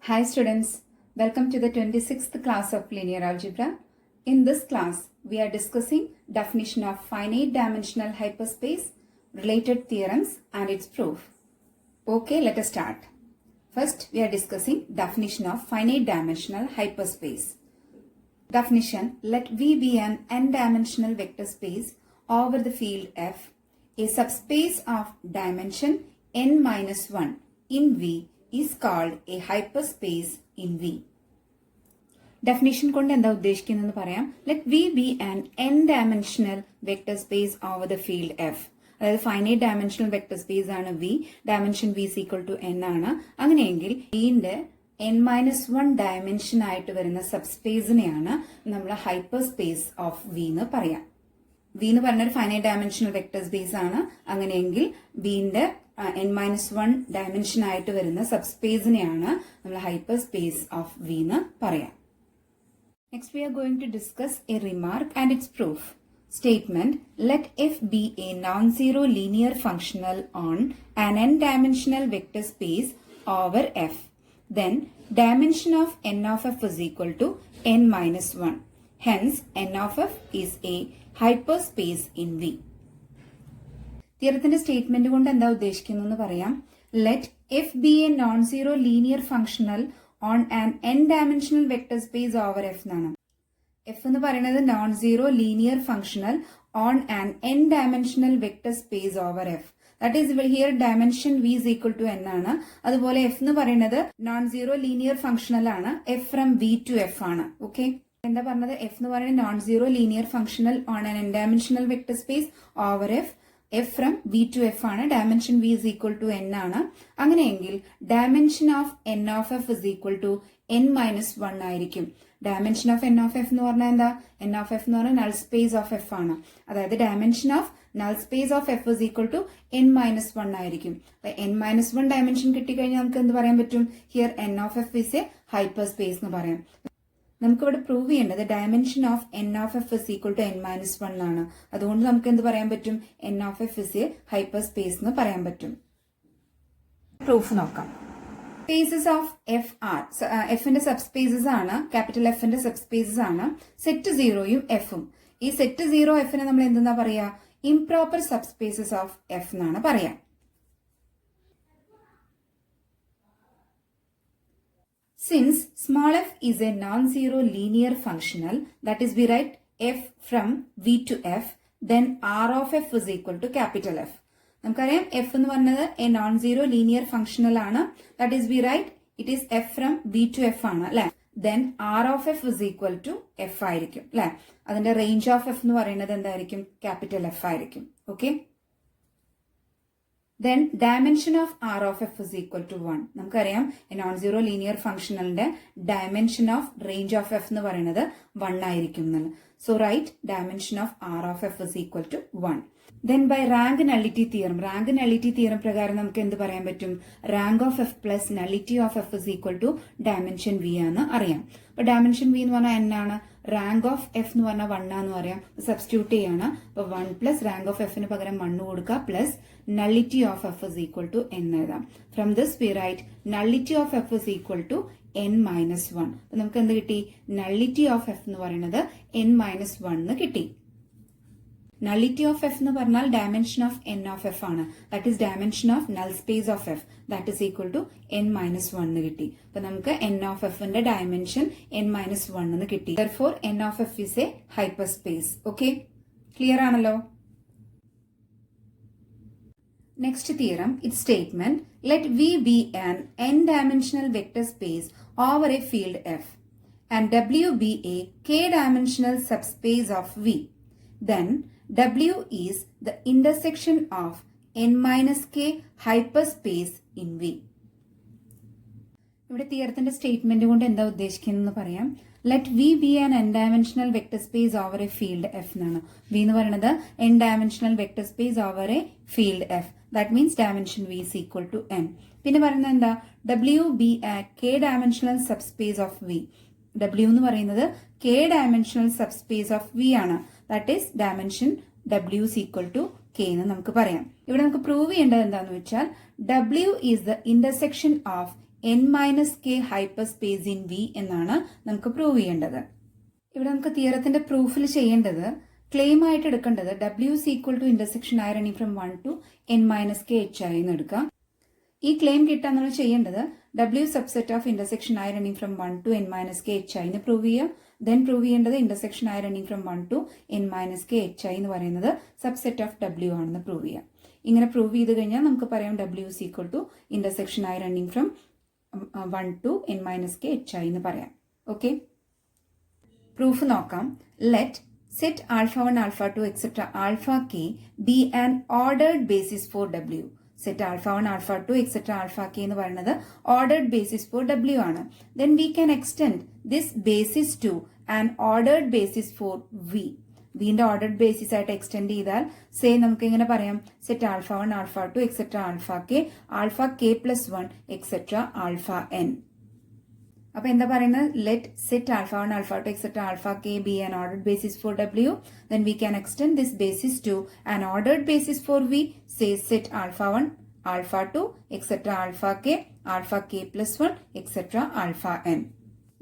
Hi students, welcome to the 26th class of linear algebra. In this class, we are discussing definition of finite dimensional hyperspace, related theorems and its proof. Okay, let us start. First, we are discussing definition of finite dimensional hyperspace. Definition: let V be an n-dimensional vector space over the field F, a subspace of dimension n-1 in V is called a hyperspace in V. Definition കൊണ്ട് എന്താ ഉദ്ദേശിക്കുന്നതെന്ന് പറയാം. Let V be an n-dimensional vector space over the field F. അതായത് finite dimensional vector space ആണ് V. Dimension V is equal to n ആണ്. അങ്ങനെയെങ്കിൽ Vന്റെ n-1 dimension ആയിട്ട് വരുന്ന സബ്സ്പേസിനെയാണ് നമ്മൾ ഹൈപ്പർ സ്പേസ് ഓഫ് V എന്ന് പറയാം. V എന്ന് പറഞ്ഞൊരു ഫൈനൈറ്റ് ഡയമെൻഷണൽ വെക്ടർ സ്പേസ് ആണ്. അങ്ങനെയെങ്കിൽ Vന്റെ n-1 ഡയമെൻഷൻ ആയിട്ട് വരുന്ന സബ്സ്പേസിനെയാണ് നമ്മൾ ഹൈപ്പർ സ്പേസ് ഓഫ് V എന്ന് പറയാം. Next we are going to discuss a remark and its proof. Statement: let F be a non-zero linear functional on an n-dimensional vector space over F. Then dimension of n of F is equal to n-1. Hence n of F is a hyperspace in V. തിയറത്തിന്റെ statement കൊണ്ട് എന്താ ഉദ്ദേശിക്കുന്നതെന്ന് പറയാം. Let F be a non zero linear functional on an N dimensional vector space over F എന്നാണ്. F എന്ന് പറയുന്നത് non zero linear functional on an N dimensional vector space over F. That is here dimension V is equal to N ആണ്. അതുപോലെ F എന്ന് പറയുന്നത് non zero linear functional ആണ്. F from V to F ആണ്. Okay, എന്താ പറഞ്ഞത്? F എന്ന് പറയുന്നത് non zero linear functional on an N dimensional vector space over F. F from V to F ആണ്. Dimension V is equal to N ആണ്. അങ്ങനെയെങ്കിൽ dimension of N of F is equal to n-1 ആയിരിക്കും. Dimension of N of F എന്ന് പറഞ്ഞാൽ എന്താ? N of F എന്ന് പറഞ്ഞാൽ null space of F ആണ്. അതായത് dimension of null space of F is equal to n-1 ആയിരിക്കും. അപ്പൊ n-1 ഡയമെൻഷൻ കിട്ടിക്കഴിഞ്ഞാൽ നമുക്ക് എന്ത് പറയാൻ പറ്റും? Here N of F is a hyper space എന്ന് പറയാം. നമുക്കിവിടെ പ്രൂവ് ചെയ്യേണ്ടത് dimension of N of F is equal to n-1 ആണ്. അതുകൊണ്ട് നമുക്ക് എന്ത് പറയാൻ പറ്റും? N of F is a hyper space എന്ന് പറയാൻ പറ്റും. പ്രൂഫ് നോക്കാം. സ്പേസസ് ഓഫ് എഫ് ആർ എഫിന്റെ സബ്സ്പേസസ് ആണ്. ക്യാപിറ്റൽ എഫിന്റെ സബ്സ്പേസസ് ആണ് സെറ്റ് സീറോയും എഫും. ഈ സെറ്റ് സീറോ എഫിനെ നമ്മൾ എന്തെന്നാ പറയാ? ഇംപ്രോപ്പർ സബ്സ്പേസസ് ഓഫ് എഫ് എന്നാണ് പറയാ. Since small f is a non-zero linear functional, that is we write f from v to f, then r of f is equal to capital F. നമുക്കറിയാം f എന്ന് പറഞ്ഞത് a non-zero linear functional ആണ്. That is we write it is f from v to f ആണ് അല്ലെ. Then r of f is equal to f ആയിരിക്കും അല്ലെ. അതിന്റെ range of f എന്ന് പറയുന്നത് എന്തായിരിക്കും? ക്യാപിറ്റൽ F ആയിരിക്കും. Okay, then dimension of r of f is equal to 1. നമുക്കറിയാം നോൺ സീറോ ലീനിയർ ഫംഗ്ഷണലിന്റെ dimension of range of F എന്ന് പറയുന്നത് 1 ആയിരിക്കും എന്നാണ്. So right dimension of r of f is equal to 1. Then by rank nullity theorem പ്രകാരം നമുക്ക് എന്ത് പറയാൻ പറ്റും? Rank of F plus nullity of F is equal to dimension V ആണെന്ന് അറിയാം. അപ്പൊ ഡയമെൻഷൻ വി എന്ന് പറഞ്ഞാൽ n ആണ്. റാങ്ക് ഓഫ് എഫ് എന്ന് പറഞ്ഞാൽ 1 ആണെന്ന് പറയാം. സബ്സ്റ്റിറ്റ്യൂട്ട് ചെയ്യാണ്. അപ്പൊ 1 പ്ലസ് റാങ്ക് ഓഫ് എഫിന് പകരം 1 കൊടുക്കുക plus nullity of F is equal to n എഴുതാം. From this we write nullity of F is equal to n-1. അപ്പൊ നമുക്ക് എന്ത് കിട്ടി? നള്ളിറ്റി ഓഫ് എഫ് എന്ന് പറയുന്നത് n-1 എന്ന് കിട്ടി. നള്ളിറ്റി ഓഫ് എഫ് എന്ന് പറഞ്ഞാൽ dimension of N of F ആണ്. That is dimension of null space of F. That is equal to n-1 എന്ന് കിട്ടി. അപ്പൊ നമുക്ക് എൻ ഓഫ് എഫിന്റെ ഡയമെൻഷൻ n-1 എന്ന് കിട്ടി. Therefore N of F is a hyper space. Okay, clear ആണല്ലോ. Next theorem, it's statement: let V be an n-dimensional vector space over a field F and W be a k-dimensional subspace of V. Then W is the intersection of n-k hyperspace in V. ഇവിടെ തിയറത്തിന്റെ statement കൊണ്ട് എന്താ ഉദ്ദേശിക്കുന്നതെന്ന് പറയാം. Let V be an N dimensional vector space over a field F എന്നാണ്. V എന്ന് പറയുന്നത് N dimensional vector space over a field F. That means dimension V is equal to n. പിന്നെ പറയുന്നത് എന്താ? W be a K dimensional subspace of V. W എന്ന് പറയുന്നത് K dimensional subspace of V ആണ്. That is dimension W is equal to K എന്ന് നമുക്ക് പറയാം. ഇവിടെ നമുക്ക് പ്രൂവ് ചെയ്യേണ്ടത് എന്താണെന്ന് വെച്ചാൽ W is the intersection of n minus K hyper space in V എന്നാണ് നമുക്ക് പ്രൂവ് ചെയ്യേണ്ടത്. ഇവിടെ നമുക്ക് തിയറത്തിന്റെ പ്രൂഫിൽ ചെയ്യേണ്ടത് ക്ലെയിം ആയിട്ട് എടുക്കേണ്ടത് W is equal to intersection I running from 1 to n minus k h I എന്ന് എടുക്കാം. ഈ ക്ലെയിം കിട്ടാൻ നമ്മൾ ചെയ്യേണ്ടത് W subset of intersection I running from 1 to n minus k h I എന്ന് പ്രൂവ് ചെയ്യുക. ദെൻ പ്രൂവ് ചെയ്യേണ്ടത് intersection I running from 1 to n minus k h I എന്ന് പറയുന്നത് സബ്സെറ്റ് ഓഫ് W ആണെന്ന് പ്രൂവ് ചെയ്യാം. ഇങ്ങനെ പ്രൂവ് ചെയ്ത് കഴിഞ്ഞാൽ നമുക്ക് പറയാം W is equal to intersection I running from 1 to n minus k h I എന്ന് പറയാം. ഓക്കെ, പ്രൂഫ് നോക്കാം. Let set alpha 1, alpha 2, etc. alpha k be an ordered basis for W. Set alpha 1, alpha 2, etc. alpha k എന്ന് പറയുന്നത് ordered basis for W ആണ്. Then we can extend this basis to an ordered basis for V. വീണ്ടും ordered basis ആയിട്ട് extend ചെയ്താൽ say നമുക്ക് ഇങ്ങനെ പറയാം set alpha 1, alpha 2, etc. alpha k plus 1, etc. alpha n. അപ്പൊ എന്താ പറയുന്നത്? Let set alpha 1, alpha 2, etcetera alpha K B an ordered basis for W. Then we can extend this basis to an ordered basis for V. Say set alpha 1, alpha 2, etc. alpha k plus 1, etc. alpha n.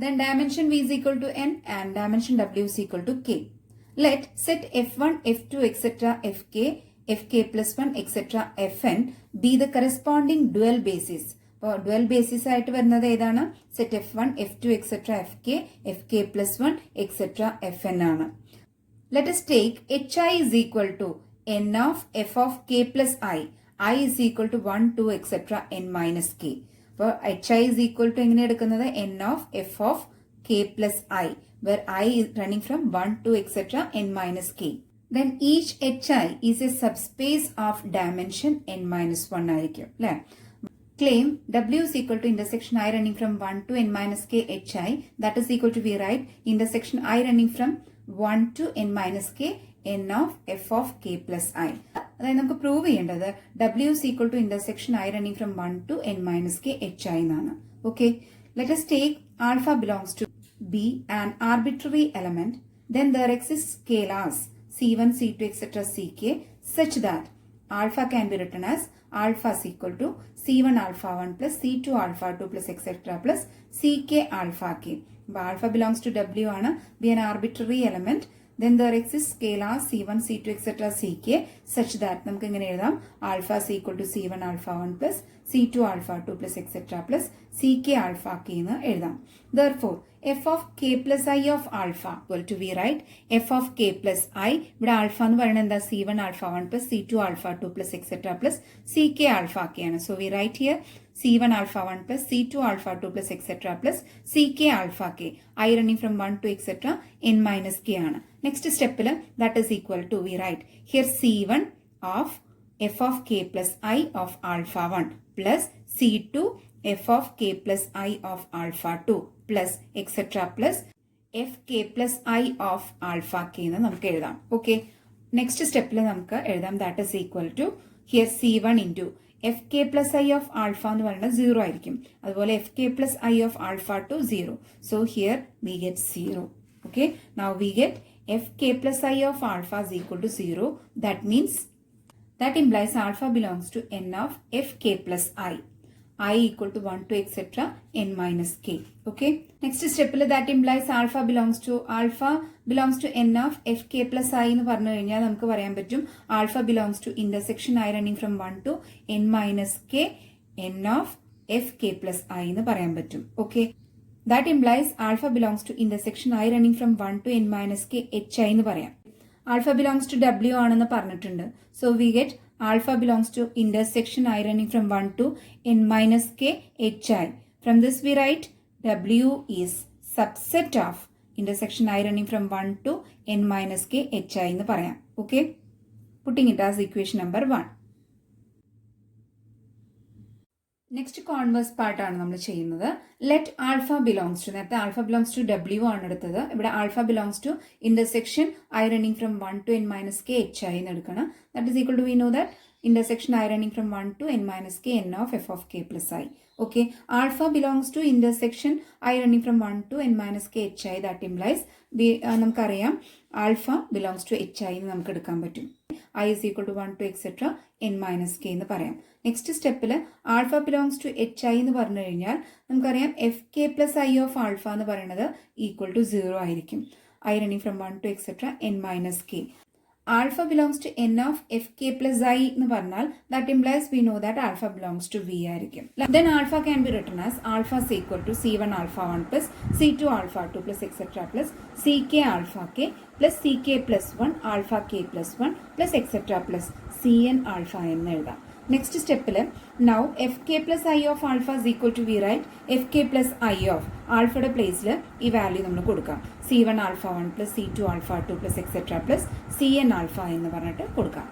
Then dimension V is equal to n and dimension W is equal to k. Let set f1, f2, etc. fk plus 1, etc. fn be the corresponding dual basis. അപ്പോൾ dual basis ആയിട്ട് വരുന്നത് ഏതാണ്? Set F1, F2, etcetera FK plus 1, etcetera FN ആണ്. Let us take HI is equal to n of f of k plus I is equal to 1, 2, etcetera n minus k. അപ്പോൾ HI is equal to എങ്ങനെ എടുക്കുന്നത്? n of f of k plus I, where I is running from 1 to etcetera n minus k. Then each HI is a subspace of dimension n minus 1 ആയിരിക്കും അല്ലേ? Claim W is equal to intersection I running from 1 to n minus k hi. That is equal to, we write intersection I running from 1 to n minus k n of f of k plus I. അതായത് നമുക്ക് prove ചെയ്യേണ്ടത് W is equal to intersection I running from 1 to n minus k hi എന്നാണ്. Okay, let us take alpha belongs to B, an arbitrary element. Then there exists scalars C1, C2, etc. Ck such that alpha can be written as alpha is equal to C1 alpha 1 plus C2 alpha 2 plus etc. plus Ck alpha k. Alpha belongs to W ആണ്, be an arbitrary element. Then there exists scalar C1, C2, etc. Ck such that നമുക്ക് ഇങ്ങനെ എഴുതാം alpha is equal to C1 alpha 1 plus C2 alpha 2 plus etc. plus Ck alpha k എന്ന് എഴുതാം. Therefore, f of k plus I of alpha equal to, we write f of k plus I. ഇവിടെ alpha എന്ന് പറയുന്നത് എന്താ? C1 alpha 1 plus C2 alpha 2 plus etc. plus Ck alpha k ആണ്. So we write here C1 alpha 1 plus C2 alpha 2 plus etc. plus Ck alpha k. I running from 1 to etc. n minus k ആണ്. Next step that is equal to, we write here C1 of f of k plus I of alpha 1 plus C2 f of k plus I of alpha 2 plus etc. plus fk plus I of alpha k എന്ന് നമുക്ക് എഴുതാം. Okay, next സ്റ്റെപ്പിൽ നമുക്ക് എഴുതാം that is equal to here C1 into fk plus I of alpha എന്ന് പറയുന്നത് 0 ആയിരിക്കും. അതുപോലെ fk plus I of alpha 2 0. So here we get 0. Okay, now we get fk plus I of alpha is equal to 0. That implies alpha belongs to n of fk plus I equal to 1 to etc. n minus k. Okay, next step that implies alpha belongs to n of fk plus I എന്ന് പറഞ്ഞു കഴിഞ്ഞാൽ നമുക്ക് പറയാൻ പറ്റും alpha belongs to intersection I running from 1 to n minus k n of fk plus I എന്ന് പറയാൻ പറ്റും. Okay, that implies alpha belongs to intersection I running from 1 to n minus k hi എന്ന് പറയാം. Alpha belongs to W ആണെന്ന് പറഞ്ഞിട്ടുണ്ട്. So we get alpha belongs to intersection I running from 1 to n minus k hi. From this we write W is subset of intersection I running from 1 to n minus k hi എന്ന് പറയാം. Okay, putting it as equation number 1. Next converse പാർട്ടാണ് നമ്മൾ ചെയ്യുന്നത്. Let alpha belongs to, നേരത്തെ alpha belongs to W ആണ് എടുത്തത്. ഇവിടെ alpha belongs to intersection I running from 1 to n minus k hi എന്ന് എടുക്കണം. That is equal to, we know that intersection I running from 1 to n minus k n of f of k plus I. Okay, alpha belongs to intersection I running from 1 to n minus k h I. That implies നമുക്കറിയാം alpha belongs to h I എന്ന് നമുക്ക് എടുക്കാൻ പറ്റും. I is equal to 1 to etc. n minus k എന്ന് പറയാം. Next സ്റ്റെപ്പിൽ alpha belongs to H I എന്ന് പറഞ്ഞു കഴിഞ്ഞാൽ നമുക്കറിയാം F K plus I of alpha എന്ന് പറയുന്നത് ഈക്വൽ ടു 0 ആയിരിക്കും. I running from 1 to etc. n minus k. Alpha belongs to n of fk plus I എന്ന് പറഞ്ഞാൽ that implies we know that alpha belongs to v ആയിരിക്കും. Then alpha can be written as alpha is equal to c1 alpha 1 plus c2 alpha 2 plus etc. plus ck alpha k plus ck plus 1 alpha k plus 1 plus etc. plus cn alpha എന്ന് എഴുതാം. Next സ്റ്റെപ്പിൽ now F K plus I of alpha is equal to V write F K plus I of ആൽഫയുടെ പ്ലേസിൽ ഈ value നമ്മൾ കൊടുക്കാം. c1 alpha 1 plus c2 alpha 2 plus etcetera plus cn alpha എന്ന് പറഞ്ഞിട്ട് കൊടുക്കാം.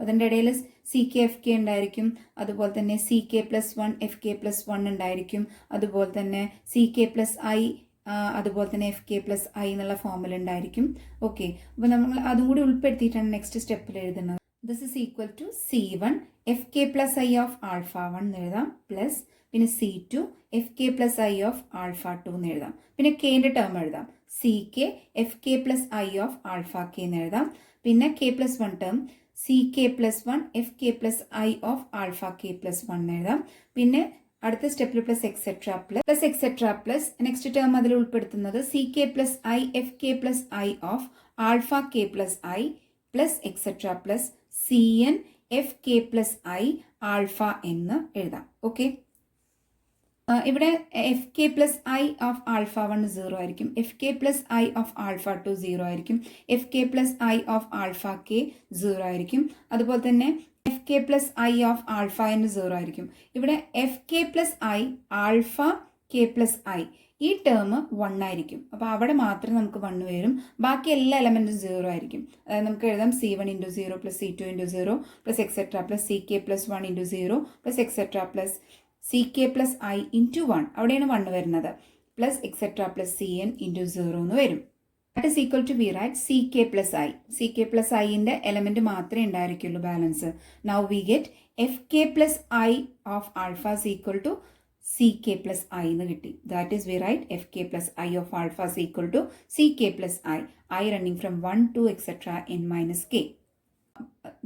അതിൻ്റെ ഇടയിൽ സി കെ എഫ് കെ ഉണ്ടായിരിക്കും, അതുപോലെ തന്നെ C K plus 1 F K plus 1 ഉണ്ടായിരിക്കും, അതുപോലെ തന്നെ സി കെ പ്ലസ് ഐ അതുപോലെ തന്നെ എഫ് കെ പ്ലസ് ഐ എന്നുള്ള ഫോമിൽ ഉണ്ടായിരിക്കും. ഓക്കെ, അപ്പോൾ നമ്മൾ അതും കൂടി ഉൾപ്പെടുത്തിയിട്ടാണ് നെക്സ്റ്റ് സ്റ്റെപ്പിൽ എഴുതുന്നത്. This is equal to C1 fk plus I of alpha 1 എന്ന് എഴുതാം പ്ലസ് പിന്നെ C2 fk plus I of alpha 2 എന്ന് എഴുതാം. പിന്നെ കെൻ്റെ ടേം എഴുതാം ck fk plus I of alpha k എന്ന് എഴുതാം. പിന്നെ k plus 1 term ck plus 1 fk plus I of alpha k plus 1 എന്ന് എഴുതാം. പിന്നെ അടുത്ത സ്റ്റെപ്പിൽ plus etcetera plus next term അതിൽ ഉൾപ്പെടുത്തുന്നത് ck plus I fk plus I of alpha k plus I plus etcetera plus cn F K plus I alpha എന്ന് എഴുതാം. Okay, ഇവിടെ F K plus I of alpha 1 0 ആയിരിക്കും, F K plus I of alpha 2 0 ആയിരിക്കും, F K plus I of alpha K 0 ആയിരിക്കും, അതുപോലെ തന്നെ F K plus I of alpha എന്ന് 0 ആയിരിക്കും. ഇവിടെ F K plus I alpha K plus I ഈ term 1 ആയിരിക്കും. അപ്പോൾ അവിടെ മാത്രമേ നമുക്ക് 1 വരും, ബാക്കി എല്ലാ എലമെൻറ്റും 0 ആയിരിക്കും. അതായത് നമുക്ക് എഴുതാം c1 into 0 plus c2 into 0 plus etcetera plus ck plus 1 into 0 plus etcetera plus ck plus I into 1 അവിടെയാണ് 1 വരുന്നത് plus etcetera plus cn into 0 എന്ന് വരും. That is equal to V right ck plus ഐൻ്റെ element മാത്രമേ ഉണ്ടായിരിക്കുള്ളൂ balance. Now we get F K plus I of alpha is equal to ck plus I എന്ന് കിട്ടി. That is we write fk plus I of alpha is equal to ck plus I running from 1 to etc. n minus k.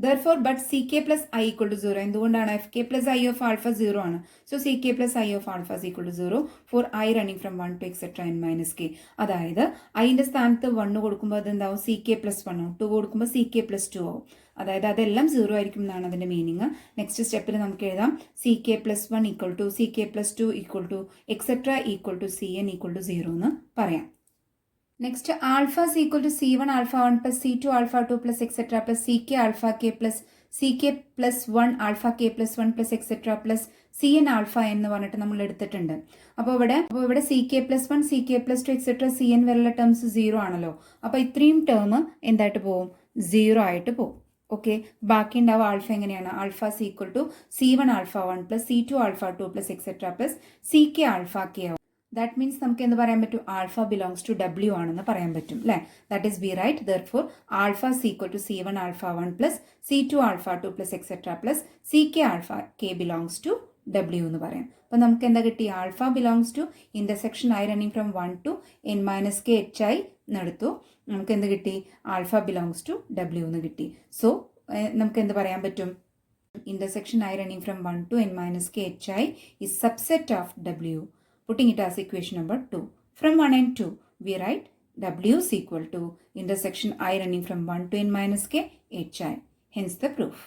Therefore, but ck plus I equal to 0. എന്തുകൊണ്ടാണ് fk plus I of alpha 0 ആണ്. So ck plus I of alpha is equal to 0 for I running from 1 to etc. n minus k. അതായത് ഐൻ്റെ സ്ഥാനത്ത് 1 കൊടുക്കുമ്പോൾ അതെന്താവും ck plus 1 ആവും, 2 കൊടുക്കുമ്പോൾ ck plus 2 ആവും. അതായത് അതെല്ലാം 0 ആയിരിക്കും എന്നാണ് അതിൻ്റെ മീനിങ്. നെക്സ്റ്റ് സ്റ്റെപ്പിൽ നമുക്ക് എഴുതാം ck plus 1 equal to ck plus 2 equal to etcetera equal to cn equal to 0 എന്ന് പറയാം. Next alpha is equal to c1 alpha 1 plus c2 alpha 2 plus etc. plus ck alpha k plus ck plus 1 alpha k plus 1 plus etc. plus cn alpha എന്ന് പറഞ്ഞിട്ട് നമ്മൾ എടുത്തിട്ടുണ്ട്. അപ്പോൾ ഇവിടെ ck plus 1 ck plus 2 etc. cn വരെയുള്ള terms 0 ആണല്ലോ. അപ്പോൾ ഇത്രയും ടേം എന്തായിട്ട് പോവും, 0 ആയിട്ട് പോവും. ഓക്കെ, ബാക്കി ഉണ്ടാവുക ആൽഫ എങ്ങനെയാണ്, alpha is equal to c1 alpha 1 plus c2 alpha 2 plus etc. plus ck alpha k ആവും. ദാറ്റ് മീൻസ് നമുക്ക് എന്ത് പറയാൻ പറ്റും, ആൽഫ ബിലോങ്സ് ടു ഡബ്ല്യു ആണെന്ന് പറയാൻ പറ്റും അല്ലേ. That is B right. Therefore alpha is equal to c1 alpha 1 plus c2 alpha 2 plus etc. plus ck alpha k belongs to w എന്ന് പറയാം. അപ്പോൾ നമുക്ക് എന്താ കിട്ടി, alpha belongs to intersection I running from 1 to n minus k h i എന്നെടുത്തു. നമുക്ക് എന്ത് കിട്ടി, ആൽഫ ബിലോങ്സ് ടു ഡബ്ല്യു എന്ന് കിട്ടി. സോ നമുക്ക് എന്ത് പറയാൻ പറ്റും, intersection I running from 1 to n minus k h i is subset of w. Putting it as equation number 2. From 1 and 2, we write W is equal to intersection I running from 1 to n minus k h I. Hence the proof.